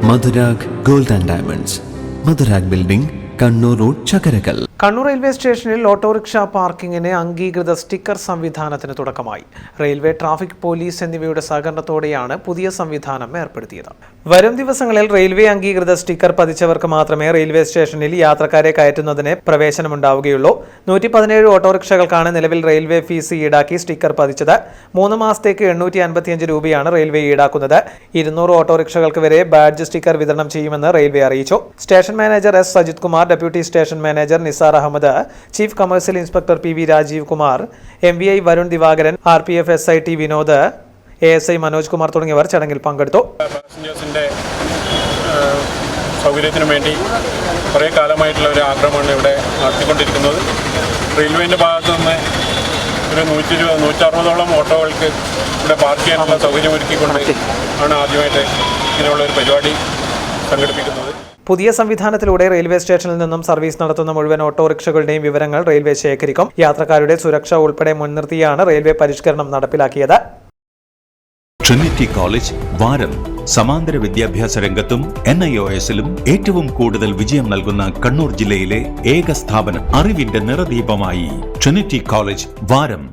Madhurag gold and diamonds, Madhurag building, Kannur road, Chakkarakal. Kannur railway സ്റ്റേഷനിൽ autorickshaw പാർക്കിങ്ങിന് അംഗീകൃത sticker സംവിധാനത്തിന് തുടക്കമായി. റെയിൽവേ, ട്രാഫിക് പോലീസ് എന്നിവയുടെ സഹകരണത്തോടെയാണ് പുതിയ സംവിധാനം ഏർപ്പെടുത്തിയത്. വരും ദിവസങ്ങളിൽ റെയിൽവേ അംഗീകൃത സ്റ്റിക്കർ പതിച്ചവർക്ക് മാത്രമേ റെയിൽവേ സ്റ്റേഷനിൽ യാത്രക്കാരെ കയറ്റുന്നതിന് പ്രവേശനമുണ്ടാവുകയുള്ളൂ. 117 ഓട്ടോറിക്ഷകൾക്കാണ് നിലവിൽ റെയിൽവേ ഫീസ് ഈടാക്കി സ്റ്റിക്കർ പതിച്ചത്. 3 മാസത്തേക്ക് 855 രൂപയാണ് റെയിൽവേ ഈടാക്കുന്നത്. 200 ഓട്ടോറിക്ഷകൾക്ക് വരെ ബാഡ്ജ് സ്റ്റിക്കർ വിതരണം ചെയ്യുമെന്ന് റെയിൽവേ അറിയിച്ചു. Station manager S Sajith Kumar, deputy station manager Nisar Ahammed, chief commercial inspector P V Rajeev Kumar, MVI Varun Divakaran, RPF SIT Vinod, ASI Manoj Kumar തുടങ്ങിയവർ ചടങ്ങിൽ പങ്കെടുത്തു. പാസഞ്ചേഴ്സിൻ്റെ സൗകര്യത്തിനു വേണ്ടി കുറേ കാലമായിട്ടുള്ള ഒരു ആഗ്രഹമാണ് ഇവിടെ നടത്തിക്കൊണ്ടിരിക്കുന്നത്. റെയിൽവേൻ്റെ ഭാഗത്തു നിന്ന് ഒരു 160ഓളം ഓട്ടോകൾക്ക് ഇവിടെ പാർക്ക് ചെയ്യാനുള്ള സൗകര്യമൊരുക്കിക്കൊണ്ട് ആണ് ആദ്യമായിട്ട് ഇങ്ങനെയുള്ള ഒരു പരിപാടി സംഘടിപ്പിക്കുന്നത്. പുതിയ സംവിധാനത്തിലൂടെ റെയിൽവേ സ്റ്റേഷനിൽ നിന്നും സർവീസ് നടത്തുന്ന മുഴുവൻ ഓട്ടോറിക്ഷകളുടെയും വിവരങ്ങൾ റെയിൽവേ ശേഖരിക്കും. യാത്രക്കാരുടെ സുരക്ഷ ഉൾപ്പെടെ മുൻനിർത്തിയാണ് റെയിൽവേ പരിഷ്കരണം നടപ്പിലാക്കിയത്. ട്രിനിറ്റി കോളേജ് വാരം സമാന്തര വിദ്യാഭ്യാസ രംഗത്തും NIOSലും ഏറ്റവും കൂടുതൽ വിജയം നൽകുന്ന കണ്ണൂർ ജില്ലയിലെ ഏക സ്ഥാപനം. അറിവിന്റെ നിറദീപമായി ട്രിനിറ്റി കോളേജ് വാരം.